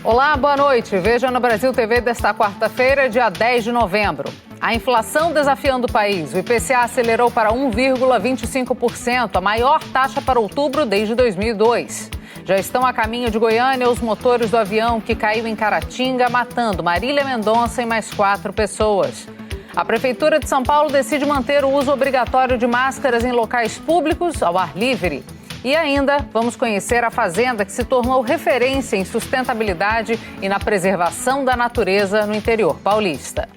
Olá, boa noite. Veja no Brasil TV desta quarta-feira, dia 10 de novembro. A inflação desafiando o país. O IPCA acelerou para 1,25%, a maior taxa para outubro desde 2002. Já estão a caminho de Goiânia os motores do avião que caiu em Caratinga, matando Marília Mendonça e mais 4 pessoas. A Prefeitura de São Paulo decide manter o uso obrigatório de máscaras em locais públicos ao ar livre. E ainda vamos conhecer a fazenda que se tornou referência em sustentabilidade e na preservação da natureza no interior paulista.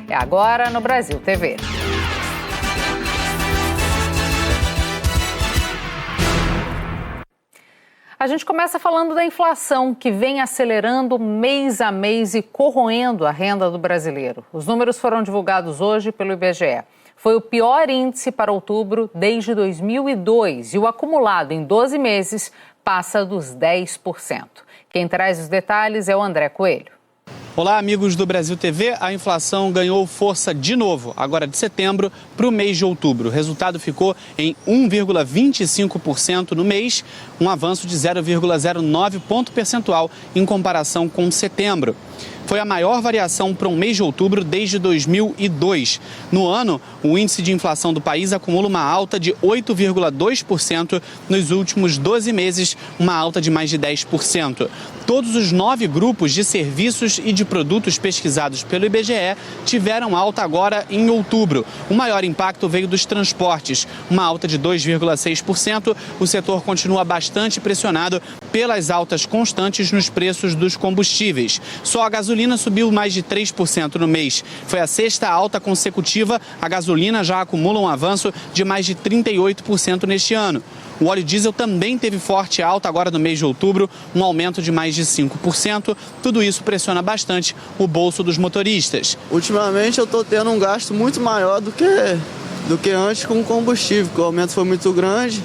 É agora no Brasil TV. A gente começa falando da inflação, que vem acelerando mês a mês e corroendo a renda do brasileiro. Os números foram divulgados hoje pelo IBGE. Foi o pior índice para outubro desde 2002 e o acumulado em 12 meses passa dos 10%. Quem traz os detalhes é o André Coelho. Olá, amigos do Brasil TV. A inflação ganhou força de novo, agora de setembro para o mês de outubro. O resultado ficou em 1,25% no mês, um avanço de 0,09 ponto percentual em comparação com setembro. Foi a maior variação para um mês de outubro desde 2002. No ano, o índice de inflação do país acumula uma alta de 8,2%. Nos últimos 12 meses, uma alta de mais de 10%. Todos os 9 grupos de serviços e de produtos pesquisados pelo IBGE tiveram alta agora em outubro. O maior impacto veio dos transportes, uma alta de 2,6%. O setor continua bastante pressionado pelas altas constantes nos preços dos combustíveis. Só a gasolina subiu mais de 3% no mês. Foi a sexta alta consecutiva. A gasolina já acumula um avanço de mais de 38% neste ano. O óleo diesel também teve forte alta agora no mês de outubro, um aumento de mais de 5%. Tudo isso pressiona bastante o bolso dos motoristas. Ultimamente eu estou tendo um gasto muito maior do que antes com o combustível, porque o aumento foi muito grande.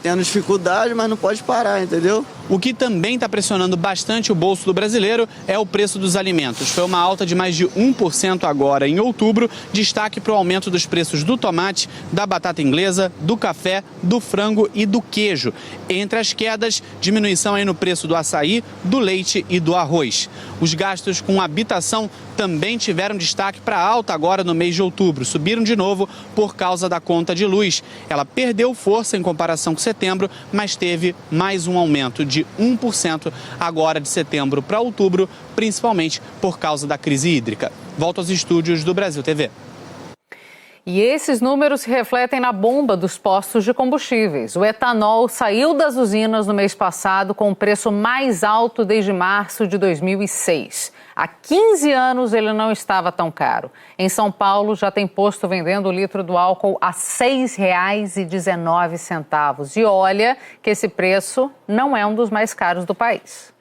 Tendo dificuldade, mas não pode parar, entendeu? O que também está pressionando bastante o bolso do brasileiro é o preço dos alimentos. Foi uma alta de mais de 1% agora em outubro, destaque para o aumento dos preços do tomate, da batata inglesa, do café, do frango e do queijo. Entre as quedas, diminuição aí no preço do açaí, do leite e do arroz. Os gastos com habitação também tiveram destaque para alta agora no mês de outubro. Subiram de novo por causa da conta de luz. Ela perdeu força em comparação com setembro, mas teve mais um aumento de 1% agora de setembro para outubro, principalmente por causa da crise hídrica. Volto aos estúdios do Brasil TV. E esses números se refletem na bomba dos postos de combustíveis. O etanol saiu das usinas no mês passado com o preço mais alto desde março de 2006. Há 15 anos ele não estava tão caro. Em São Paulo já tem posto vendendo o litro do álcool a R$ 6,19. E olha que esse preço não é um dos mais caros do país.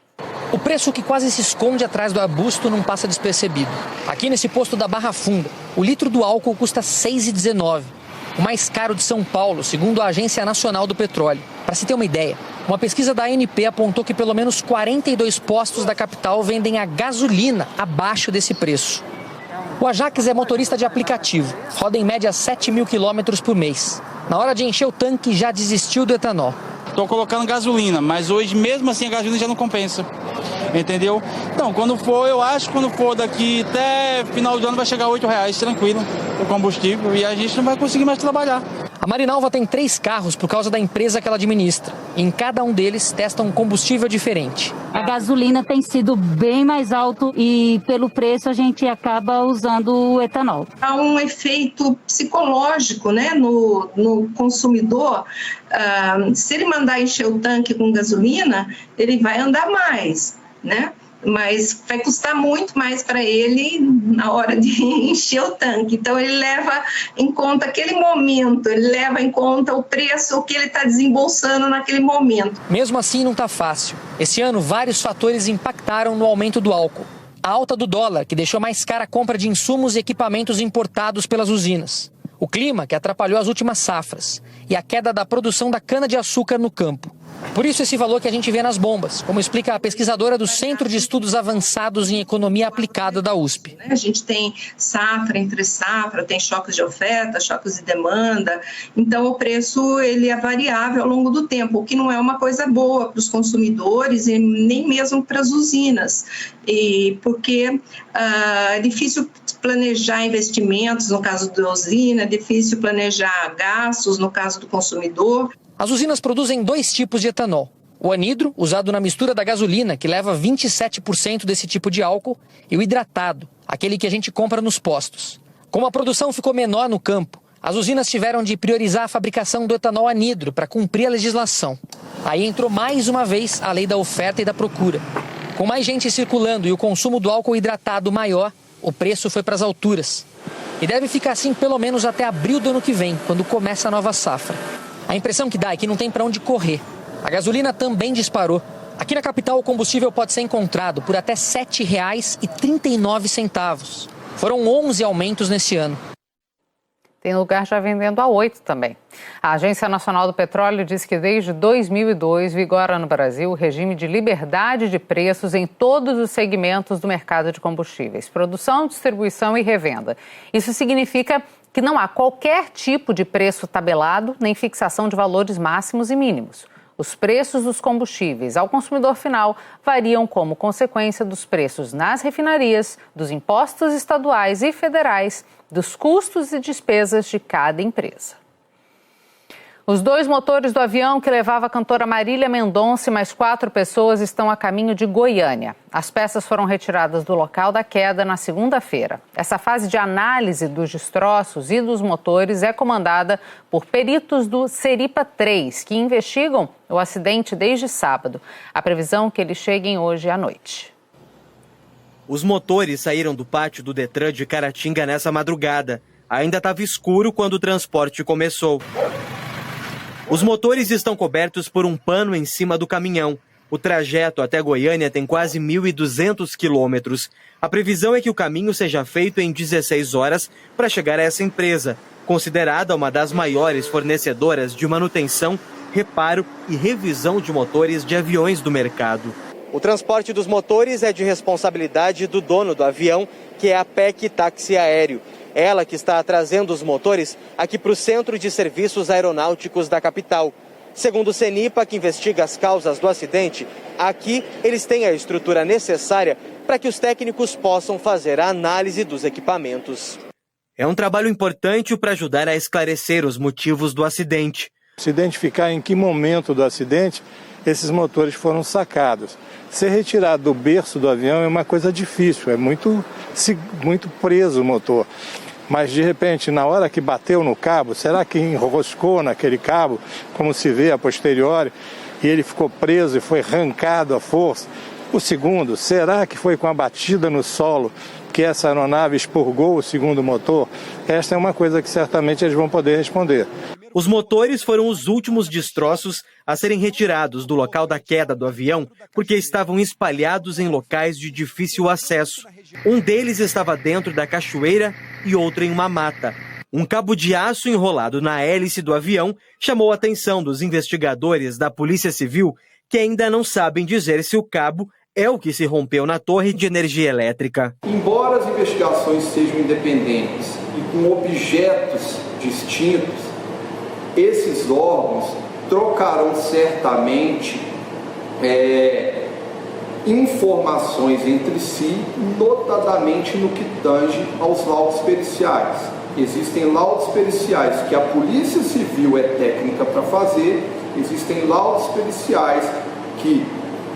O preço que quase se esconde atrás do arbusto não passa despercebido. Aqui nesse posto da Barra Funda, o litro do álcool custa R$ 6,19. O mais caro de São Paulo, segundo a Agência Nacional do Petróleo. Para se ter uma ideia, uma pesquisa da ANP apontou que pelo menos 42 postos da capital vendem a gasolina abaixo desse preço. O Ajax é motorista de aplicativo, roda em média 7 mil quilômetros por mês. Na hora de encher o tanque, já desistiu do etanol. Estou colocando gasolina, mas hoje mesmo assim a gasolina já não compensa, entendeu? Então, eu acho que quando for daqui até final do ano vai chegar a R$8, tranquilo, o combustível, e a gente não vai conseguir mais trabalhar. A Marinalva tem 3 carros por causa da empresa que ela administra. Em cada um deles testa um combustível diferente. A gasolina tem sido bem mais alto e pelo preço a gente acaba usando o etanol. Há um efeito psicológico, né, no consumidor. Se ele mandar encher o tanque com gasolina, ele vai andar mais, né? Mas vai custar muito mais para ele na hora de encher o tanque. Então, ele leva em conta aquele momento, ele leva em conta o preço que ele está desembolsando naquele momento. Mesmo assim, não está fácil. Esse ano, vários fatores impactaram no aumento do álcool. A alta do dólar, que deixou mais cara a compra de insumos e equipamentos importados pelas usinas. O clima, que atrapalhou as últimas safras. E a queda da produção da cana-de-açúcar no campo. Por isso esse valor que a gente vê nas bombas, como explica a pesquisadora do Centro de Estudos Avançados em Economia Aplicada da USP. A gente tem safra, entre safra, tem choques de oferta, choques de demanda, então o preço ele é variável ao longo do tempo, o que não é uma coisa boa para os consumidores e nem mesmo para as usinas, porque é difícil planejar investimentos no caso da usina, é difícil planejar gastos no caso do consumidor. As usinas produzem 2 tipos de etanol. O anidro, usado na mistura da gasolina, que leva 27% desse tipo de álcool, e o hidratado, aquele que a gente compra nos postos. Como a produção ficou menor no campo, as usinas tiveram de priorizar a fabricação do etanol anidro para cumprir a legislação. Aí entrou mais uma vez a lei da oferta e da procura. Com mais gente circulando e o consumo do álcool hidratado maior, o preço foi para as alturas. E deve ficar assim pelo menos até abril do ano que vem, quando começa a nova safra. A impressão que dá é que não tem para onde correr. A gasolina também disparou. Aqui na capital, o combustível pode ser encontrado por até R$ 7,39. Foram 11 aumentos nesse ano. Tem lugar já vendendo a 8 também. A Agência Nacional do Petróleo diz que desde 2002 vigora no Brasil o regime de liberdade de preços em todos os segmentos do mercado de combustíveis: produção, distribuição e revenda. Isso significa que não há qualquer tipo de preço tabelado nem fixação de valores máximos e mínimos. Os preços dos combustíveis ao consumidor final variam como consequência dos preços nas refinarias, dos impostos estaduais e federais, dos custos e despesas de cada empresa. Os 2 motores do avião que levava a cantora Marília Mendonça e mais 4 pessoas estão a caminho de Goiânia. As peças foram retiradas do local da queda na segunda-feira. Essa fase de análise dos destroços e dos motores é comandada por peritos do Seripa 3, que investigam o acidente desde sábado. A previsão é que eles cheguem hoje à noite. Os motores saíram do pátio do Detran de Caratinga nessa madrugada. Ainda estava escuro quando o transporte começou. Os motores estão cobertos por um pano em cima do caminhão. O trajeto até Goiânia tem quase 1.200 quilômetros. A previsão é que o caminho seja feito em 16 horas para chegar a essa empresa, considerada uma das maiores fornecedoras de manutenção, reparo e revisão de motores de aviões do mercado. O transporte dos motores é de responsabilidade do dono do avião, que é a PEC Táxi Aéreo. Ela que está trazendo os motores aqui para o Centro de Serviços Aeronáuticos da capital. Segundo o CENIPA, que investiga as causas do acidente, aqui eles têm a estrutura necessária para que os técnicos possam fazer a análise dos equipamentos. É um trabalho importante para ajudar a esclarecer os motivos do acidente. Se identificar em que momento do acidente esses motores foram sacados. Ser retirado do berço do avião é uma coisa difícil, é muito preso o motor. Mas, de repente, na hora que bateu no cabo, será que enroscou naquele cabo, como se vê a posteriori, e ele ficou preso e foi arrancado à força? O segundo, será que foi com a batida no solo que essa aeronave expurgou o segundo motor? Esta é uma coisa que certamente eles vão poder responder. Os motores foram os últimos destroços a serem retirados do local da queda do avião, porque estavam espalhados em locais de difícil acesso. Um deles estava dentro da cachoeira e outro em uma mata. Um cabo de aço enrolado na hélice do avião chamou a atenção dos investigadores da Polícia Civil, que ainda não sabem dizer se o cabo é o que se rompeu na torre de energia elétrica. Embora as investigações sejam independentes e com objetos distintos, esses órgãos trocarão certamente informações entre si, notadamente no que tange aos laudos periciais. Existem laudos periciais que a Polícia Civil é técnica para fazer, existem laudos periciais que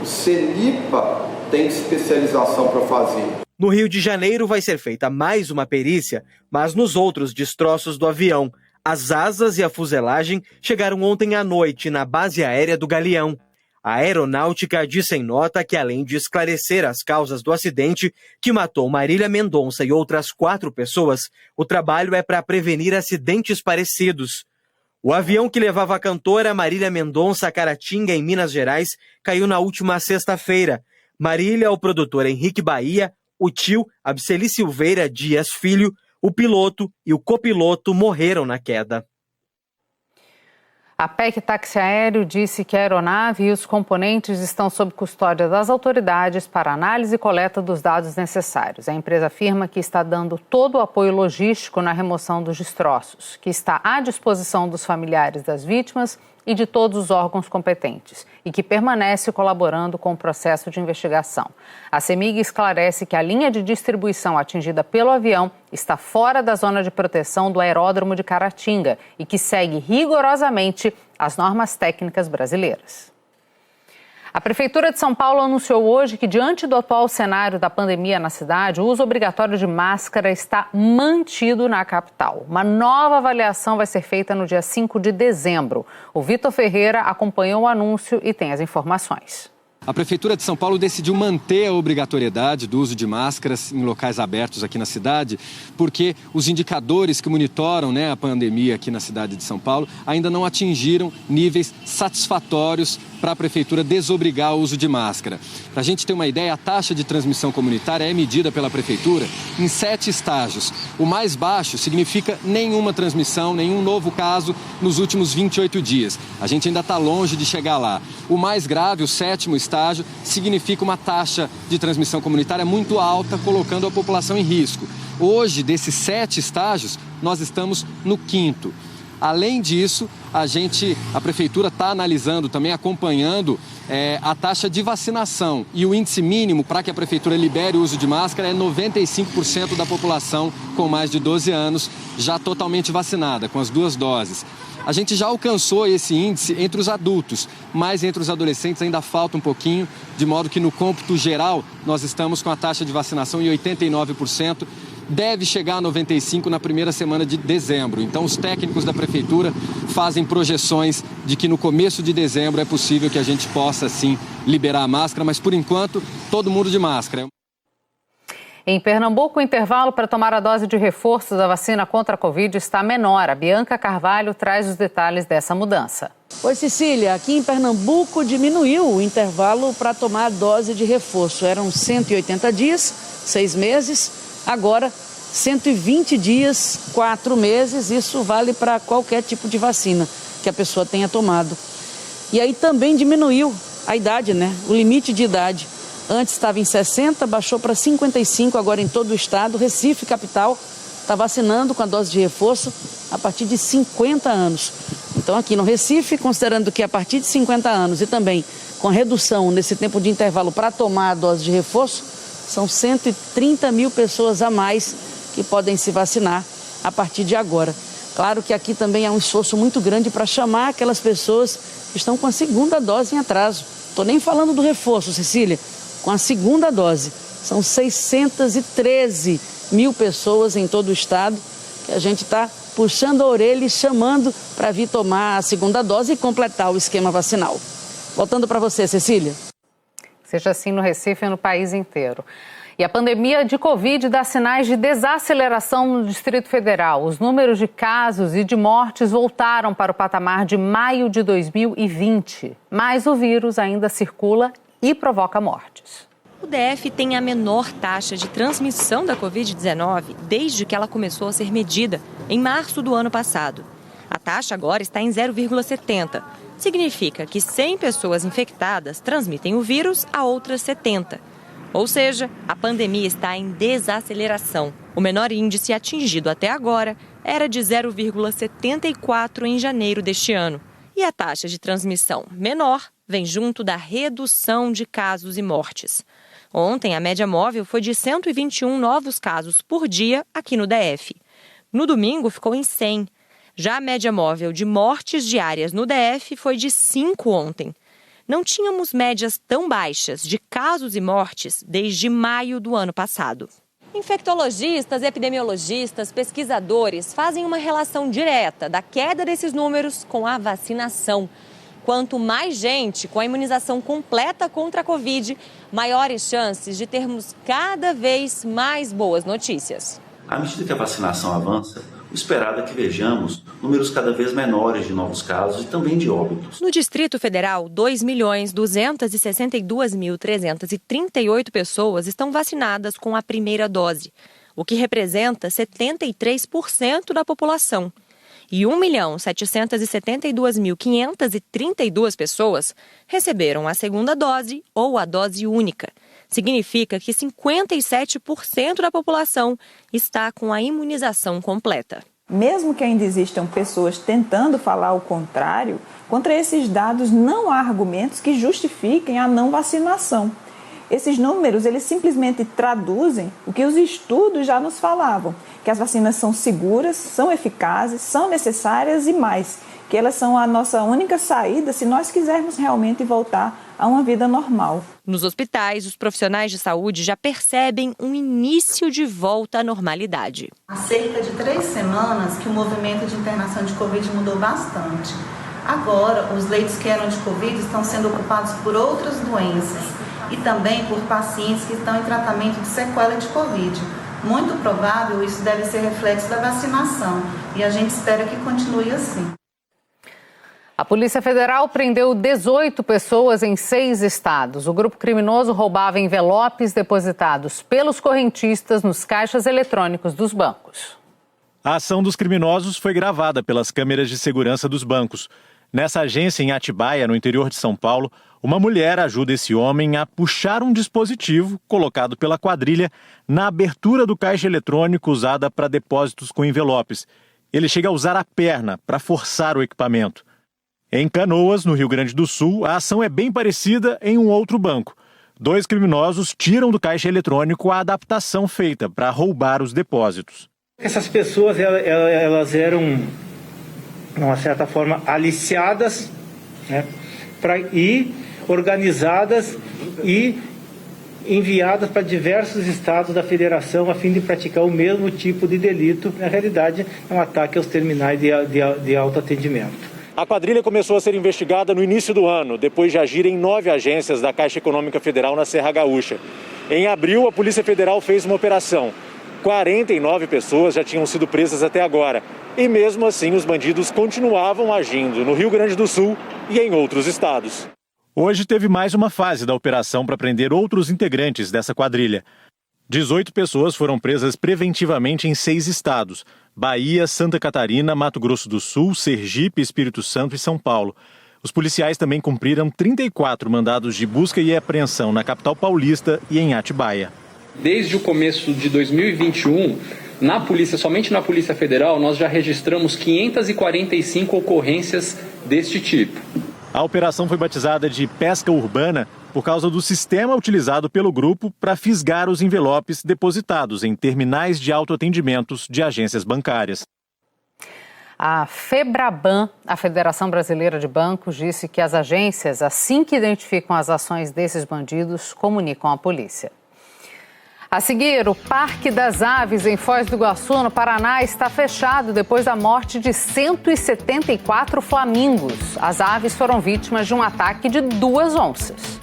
o CENIPA tem especialização para fazer. No Rio de Janeiro vai ser feita mais uma perícia, mas nos outros destroços do avião. As asas e a fuselagem chegaram ontem à noite na base aérea do Galeão. A aeronáutica disse em nota que, além de esclarecer as causas do acidente que matou Marília Mendonça e outras 4 pessoas, o trabalho é para prevenir acidentes parecidos. O avião que levava a cantora Marília Mendonça a Caratinga, em Minas Gerais, caiu na última sexta-feira. Marília, o produtor Henrique Bahia, o tio Abceli Silveira Dias Filho, o piloto e o copiloto morreram na queda. A PEC Táxi Aéreo disse que a aeronave e os componentes estão sob custódia das autoridades para análise e coleta dos dados necessários. A empresa afirma que está dando todo o apoio logístico na remoção dos destroços, que está à disposição dos familiares das vítimas e de todos os órgãos competentes e que permanece colaborando com o processo de investigação. A CEMIG esclarece que a linha de distribuição atingida pelo avião está fora da zona de proteção do aeródromo de Caratinga e que segue rigorosamente as normas técnicas brasileiras. A Prefeitura de São Paulo anunciou hoje que, diante do atual cenário da pandemia na cidade, o uso obrigatório de máscara está mantido na capital. Uma nova avaliação vai ser feita no dia 5 de dezembro. O Vitor Ferreira acompanhou o anúncio e tem as informações. A Prefeitura de São Paulo decidiu manter a obrigatoriedade do uso de máscaras em locais abertos aqui na cidade, porque os indicadores que monitoram a pandemia aqui na cidade de São Paulo ainda não atingiram níveis satisfatórios para a Prefeitura desobrigar o uso de máscara. Para a gente ter uma ideia, a taxa de transmissão comunitária é medida pela Prefeitura em 7 estágios. O mais baixo significa nenhuma transmissão, nenhum novo caso nos últimos 28 dias. A gente ainda está longe de chegar lá. O mais grave, o 7º estágio, significa uma taxa de transmissão comunitária muito alta, colocando a população em risco. Hoje, desses 7 estágios, nós estamos no 5º. Além disso, a Prefeitura está analisando, também acompanhando a taxa de vacinação. E o índice mínimo para que a Prefeitura libere o uso de máscara é 95% da população com mais de 12 anos já totalmente vacinada, com as 2 doses. A gente já alcançou esse índice entre os adultos, mas entre os adolescentes ainda falta um pouquinho, de modo que no cômputo geral nós estamos com a taxa de vacinação em 89%, deve chegar a 95% na primeira semana de dezembro. Então os técnicos da Prefeitura fazem projeções de que no começo de dezembro é possível que a gente possa sim liberar a máscara, mas por enquanto todo mundo de máscara. Em Pernambuco, o intervalo para tomar a dose de reforço da vacina contra a Covid está menor. A Bianca Carvalho traz os detalhes dessa mudança. Oi, Cecília. Aqui em Pernambuco diminuiu o intervalo para tomar a dose de reforço. Eram 180 dias, 6 meses. Agora, 120 dias, 4 meses. Isso vale para qualquer tipo de vacina que a pessoa tenha tomado. E aí também diminuiu a idade, o limite de idade. Antes estava em 60, baixou para 55 agora em todo o estado. Recife, capital, está vacinando com a dose de reforço a partir de 50 anos. Então aqui no Recife, considerando que a partir de 50 anos e também com a redução nesse tempo de intervalo para tomar a dose de reforço, são 130 mil pessoas a mais que podem se vacinar a partir de agora. Claro que aqui também há um esforço muito grande para chamar aquelas pessoas que estão com a segunda dose em atraso. Estou nem falando do reforço, Cecília. Com a segunda dose. São 613 mil pessoas em todo o estado que a gente está puxando a orelha e chamando para vir tomar a segunda dose e completar o esquema vacinal. Voltando para você, Cecília. Seja assim no Recife e no país inteiro. E a pandemia de Covid dá sinais de desaceleração no Distrito Federal. Os números de casos e de mortes voltaram para o patamar de maio de 2020. Mas o vírus ainda circula e provoca mortes. O DF tem a menor taxa de transmissão da Covid-19 desde que ela começou a ser medida, em março do ano passado. A taxa agora está em 0,70. Significa que 100 pessoas infectadas transmitem o vírus a outras 70. Ou seja, a pandemia está em desaceleração. O menor índice atingido até agora era de 0,74 em janeiro deste ano. E a taxa de transmissão menor vem junto da redução de casos e mortes. Ontem, a média móvel foi de 121 novos casos por dia aqui no DF. No domingo, ficou em 100. Já a média móvel de mortes diárias no DF foi de 5 ontem. Não tínhamos médias tão baixas de casos e mortes desde maio do ano passado. Infectologistas, epidemiologistas, pesquisadores fazem uma relação direta da queda desses números com a vacinação. Quanto mais gente com a imunização completa contra a Covid, maiores chances de termos cada vez mais boas notícias. À medida que a vacinação avança, o esperado é que vejamos números cada vez menores de novos casos e também de óbitos. No Distrito Federal, 2.262.338 pessoas estão vacinadas com a primeira dose, o que representa 73% da população. e 1.772.532 pessoas receberam a segunda dose ou a dose única. Significa que 57% da população está com a imunização completa. Mesmo que ainda existam pessoas tentando falar o contrário, contra esses dados não há argumentos que justifiquem a não vacinação. Esses números, eles simplesmente traduzem o que os estudos já nos falavam, que as vacinas são seguras, são eficazes, são necessárias e mais, que elas são a nossa única saída se nós quisermos realmente voltar a uma vida normal. Nos hospitais, os profissionais de saúde já percebem um início de volta à normalidade. Há cerca de 3 semanas que o movimento de internação de Covid mudou bastante. Agora, os leitos que eram de Covid estão sendo ocupados por outras doenças e também por pacientes que estão em tratamento de sequela de Covid. Muito provável isso deve ser reflexo da vacinação e a gente espera que continue assim. A Polícia Federal prendeu 18 pessoas em 6 estados. O grupo criminoso roubava envelopes depositados pelos correntistas nos caixas eletrônicos dos bancos. A ação dos criminosos foi gravada pelas câmeras de segurança dos bancos. Nessa agência em Atibaia, no interior de São Paulo, uma mulher ajuda esse homem a puxar um dispositivo colocado pela quadrilha na abertura do caixa eletrônico usada para depósitos com envelopes. Ele chega a usar a perna para forçar o equipamento. Em Canoas, no Rio Grande do Sul, a ação é bem parecida em um outro banco. 2 criminosos tiram do caixa eletrônico a adaptação feita para roubar os depósitos. Essas pessoas elas eram, de uma certa forma, aliciadas, né, e organizadas e enviadas para diversos estados da federação a fim de praticar o mesmo tipo de delito. Na realidade, é um ataque aos terminais de autoatendimento. A quadrilha começou a ser investigada no início do ano, depois de agir em 9 agências da Caixa Econômica Federal na Serra Gaúcha. Em abril, a Polícia Federal fez uma operação. 49 pessoas já tinham sido presas até agora. E mesmo assim, os bandidos continuavam agindo no Rio Grande do Sul e em outros estados. Hoje teve mais uma fase da operação para prender outros integrantes dessa quadrilha. 18 pessoas foram presas preventivamente em 6 estados: Bahia, Santa Catarina, Mato Grosso do Sul, Sergipe, Espírito Santo e São Paulo. Os policiais também cumpriram 34 mandados de busca e apreensão na capital paulista e em Atibaia. Desde o começo de 2021, somente na Polícia Federal, nós já registramos 545 ocorrências deste tipo. A operação foi batizada de Pesca Urbana por causa do sistema utilizado pelo grupo para fisgar os envelopes depositados em terminais de autoatendimentos de agências bancárias. A FEBRABAN, a Federação Brasileira de Bancos, disse que as agências, assim que identificam as ações desses bandidos, comunicam à polícia. A seguir, o Parque das Aves em Foz do Iguaçu, no Paraná, está fechado depois da morte de 174 flamingos. As aves foram vítimas de um ataque de 2 onças.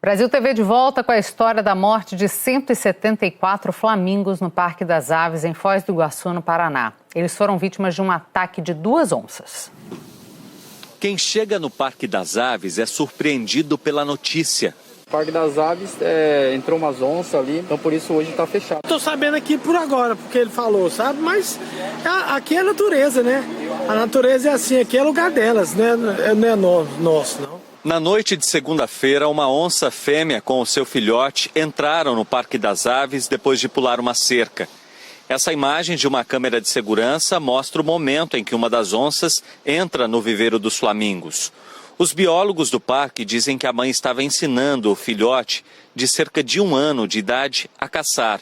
Brasil TV de volta com a história da morte de 174 flamingos no Parque das Aves, em Foz do Iguaçu, no Paraná. Eles foram vítimas de um ataque de 2 onças. Quem chega no Parque das Aves é surpreendido pela notícia. O Parque das Aves entrou umas onças ali, então por isso hoje está fechado. Estou sabendo aqui por agora, porque ele falou, sabe? Mas aqui é a natureza, né? A natureza é assim, aqui é lugar delas, né? Não é nosso, não. Na noite de segunda-feira, uma onça fêmea com o seu filhote entraram no Parque das Aves depois de pular uma cerca. Essa imagem de uma câmera de segurança mostra o momento em que uma das onças entra no viveiro dos flamingos. Os biólogos do parque dizem que a mãe estava ensinando o filhote de cerca de 1 ano de idade a caçar.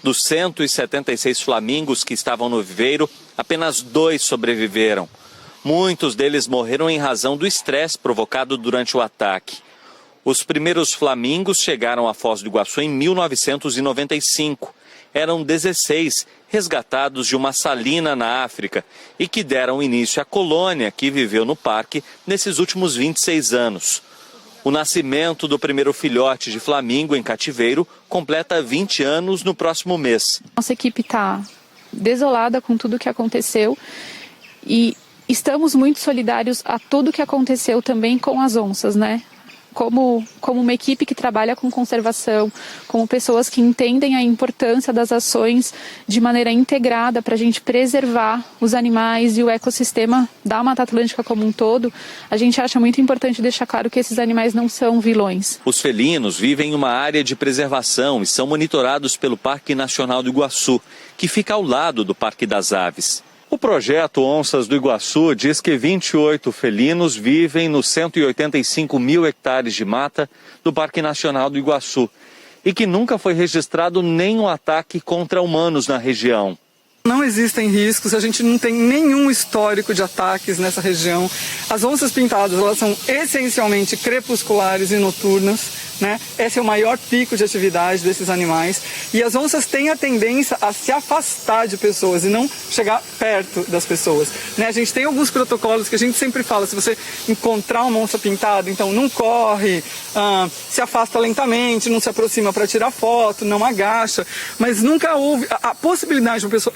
Dos 176 flamingos que estavam no viveiro, apenas 2 sobreviveram. Muitos deles morreram em razão do estresse provocado durante o ataque. Os primeiros flamingos chegaram a Foz do Iguaçu em 1995. Eram 16 resgatados de uma salina na África e que deram início à colônia que viveu no parque nesses últimos 26 anos. O nascimento do primeiro filhote de flamingo em cativeiro completa 20 anos no próximo mês. Nossa equipe está desolada com tudo o que aconteceu e estamos muito solidários a tudo que aconteceu também com as onças, né? Como uma equipe que trabalha com conservação, como pessoas que entendem a importância das ações de maneira integrada para a gente preservar os animais e o ecossistema da Mata Atlântica como um todo, a gente acha muito importante deixar claro que esses animais não são vilões. Os felinos vivem em uma área de preservação e são monitorados pelo Parque Nacional do Iguaçu, que fica ao lado do Parque das Aves. O projeto Onças do Iguaçu diz que 28 felinos vivem nos 185 mil hectares de mata do Parque Nacional do Iguaçu e que nunca foi registrado nenhum ataque contra humanos na região. Não existem riscos, a gente não tem nenhum histórico de ataques nessa região. As onças pintadas, elas são essencialmente crepusculares e noturnas, né? Esse é o maior pico de atividade desses animais. E as onças têm a tendência a se afastar de pessoas e não chegar perto das pessoas, né? A gente tem alguns protocolos que a gente sempre fala, se você encontrar uma onça pintada, então não corre, se afasta lentamente, não se aproxima para tirar foto, não agacha, mas nunca houve a possibilidade de uma pessoa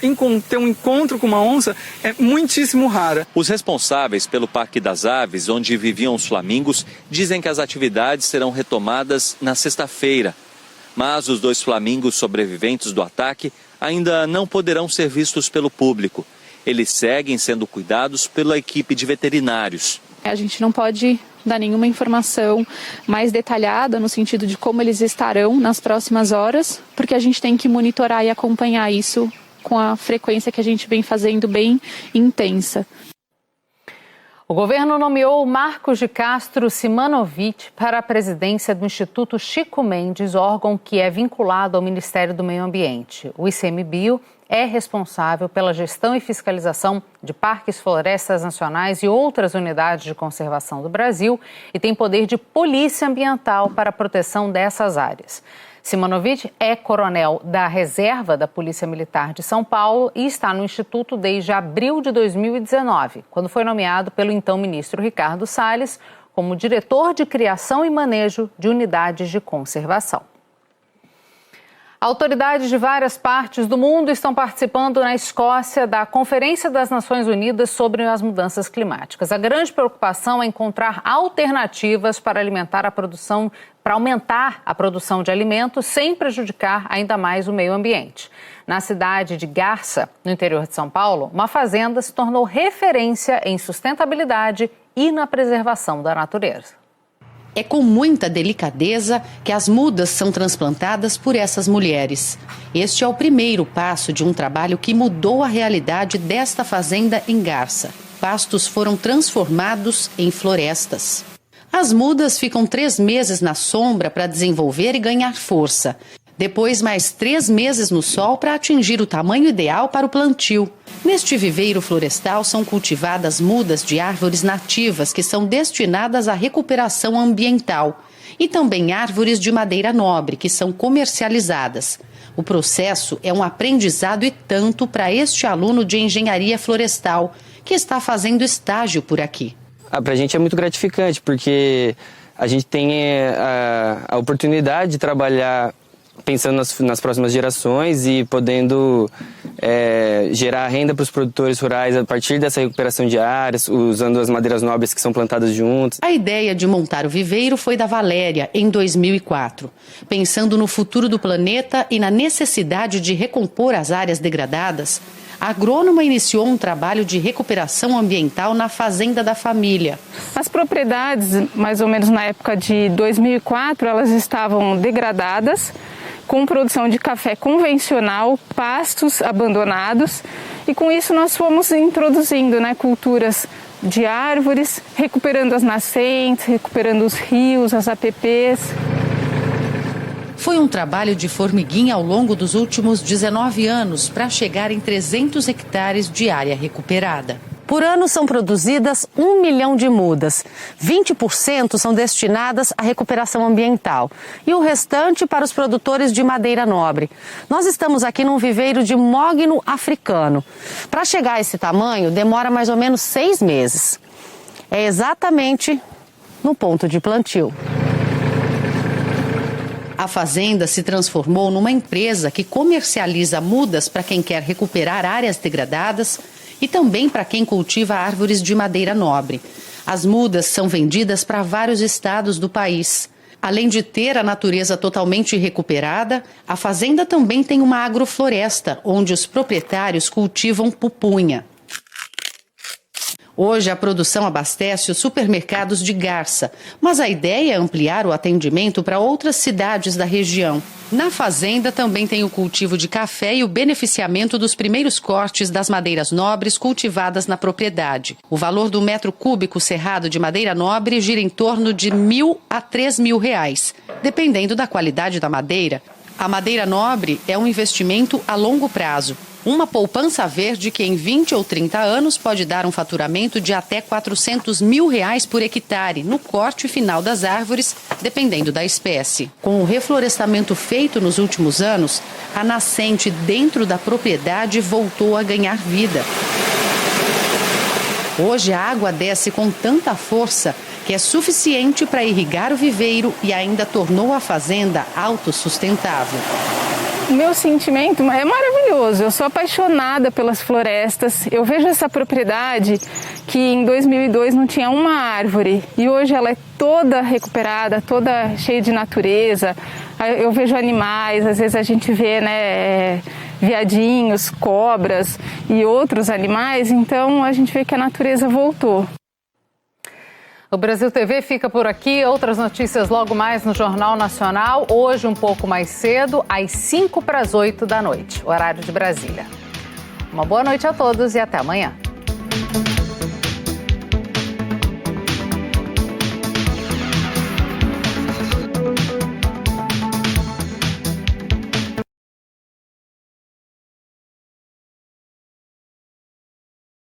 ter um encontro com uma onça é muitíssimo rara. Os responsáveis pelo Parque das Aves, onde viviam os flamingos, dizem que as atividades serão retomadas na sexta-feira. Mas os 2 flamingos sobreviventes do ataque ainda não poderão ser vistos pelo público. Eles seguem sendo cuidados pela equipe de veterinários. A gente não pode dar nenhuma informação mais detalhada no sentido de como eles estarão nas próximas horas, porque a gente tem que monitorar e acompanhar isso com a frequência que a gente vem fazendo bem intensa. O governo nomeou Marcos de Castro Simonovic para a presidência do Instituto Chico Mendes, órgão que é vinculado ao Ministério do Meio Ambiente. O ICMBio é responsável pela gestão e fiscalização de parques, florestas nacionais e outras unidades de conservação do Brasil e tem poder de polícia ambiental para a proteção dessas áreas. Simonovic é coronel da Reserva da Polícia Militar de São Paulo e está no Instituto desde abril de 2019, quando foi nomeado pelo então ministro Ricardo Salles como diretor de criação e manejo de unidades de conservação. Autoridades de várias partes do mundo estão participando na Escócia da Conferência das Nações Unidas sobre as Mudanças Climáticas. A grande preocupação é encontrar alternativas para aumentar a produção de alimentos sem prejudicar ainda mais o meio ambiente. Na cidade de Garça, no interior de São Paulo, uma fazenda se tornou referência em sustentabilidade e na preservação da natureza. É com muita delicadeza que as mudas são transplantadas por essas mulheres. Este é o primeiro passo de um trabalho que mudou a realidade desta fazenda em Garça. Pastos foram transformados em florestas. As mudas ficam 3 meses na sombra para desenvolver e ganhar força. Depois, mais 3 meses no sol para atingir o tamanho ideal para o plantio. Neste viveiro florestal são cultivadas mudas de árvores nativas que são destinadas à recuperação ambiental e também árvores de madeira nobre que são comercializadas. O processo é um aprendizado e tanto para este aluno de engenharia florestal que está fazendo estágio por aqui. Para a gente é muito gratificante porque a gente tem a oportunidade de trabalhar pensando nas próximas gerações e podendo gerar renda para os produtores rurais a partir dessa recuperação de áreas, usando as madeiras nobres que são plantadas juntas. A ideia de montar o viveiro foi da Valéria, em 2004. Pensando no futuro do planeta e na necessidade de recompor as áreas degradadas, a agrônoma iniciou um trabalho de recuperação ambiental na fazenda da família. As propriedades, mais ou menos na época de 2004, elas estavam degradadas, com produção de café convencional, pastos abandonados, e com isso nós fomos introduzindo, culturas de árvores, recuperando as nascentes, recuperando os rios, as APPs. Foi um trabalho de formiguinha ao longo dos últimos 19 anos para chegar em 300 hectares de área recuperada. Por ano são produzidas 1 milhão de mudas. 20% são destinadas à recuperação ambiental e o restante para os produtores de madeira nobre. Nós estamos aqui num viveiro de mogno africano. Para chegar a esse tamanho demora mais ou menos 6 meses. É exatamente no ponto de plantio. A fazenda se transformou numa empresa que comercializa mudas para quem quer recuperar áreas degradadas e também para quem cultiva árvores de madeira nobre. As mudas são vendidas para vários estados do país. Além de ter a natureza totalmente recuperada, a fazenda também tem uma agrofloresta, onde os proprietários cultivam pupunha. Hoje, a produção abastece os supermercados de Garça, mas a ideia é ampliar o atendimento para outras cidades da região. Na fazenda também tem o cultivo de café e o beneficiamento dos primeiros cortes das madeiras nobres cultivadas na propriedade. O valor do metro cúbico cerrado de madeira nobre gira em torno de R$1.000 a R$3.000, dependendo da qualidade da madeira. A madeira nobre é um investimento a longo prazo. Uma poupança verde que em 20 ou 30 anos pode dar um faturamento de até R$400 mil por hectare no corte final das árvores, dependendo da espécie. Com o reflorestamento feito nos últimos anos, a nascente dentro da propriedade voltou a ganhar vida. Hoje a água desce com tanta força que é suficiente para irrigar o viveiro e ainda tornou a fazenda autossustentável. O meu sentimento é maravilhoso, eu sou apaixonada pelas florestas. Eu vejo essa propriedade que em 2002 não tinha uma árvore e hoje ela é toda recuperada, toda cheia de natureza. Eu vejo animais, às vezes a gente vê, veadinhos, cobras e outros animais, então a gente vê que a natureza voltou. O Brasil TV fica por aqui. Outras notícias logo mais no Jornal Nacional. Hoje um pouco mais cedo, às 7:55 da noite, horário de Brasília. Uma boa noite a todos e até amanhã.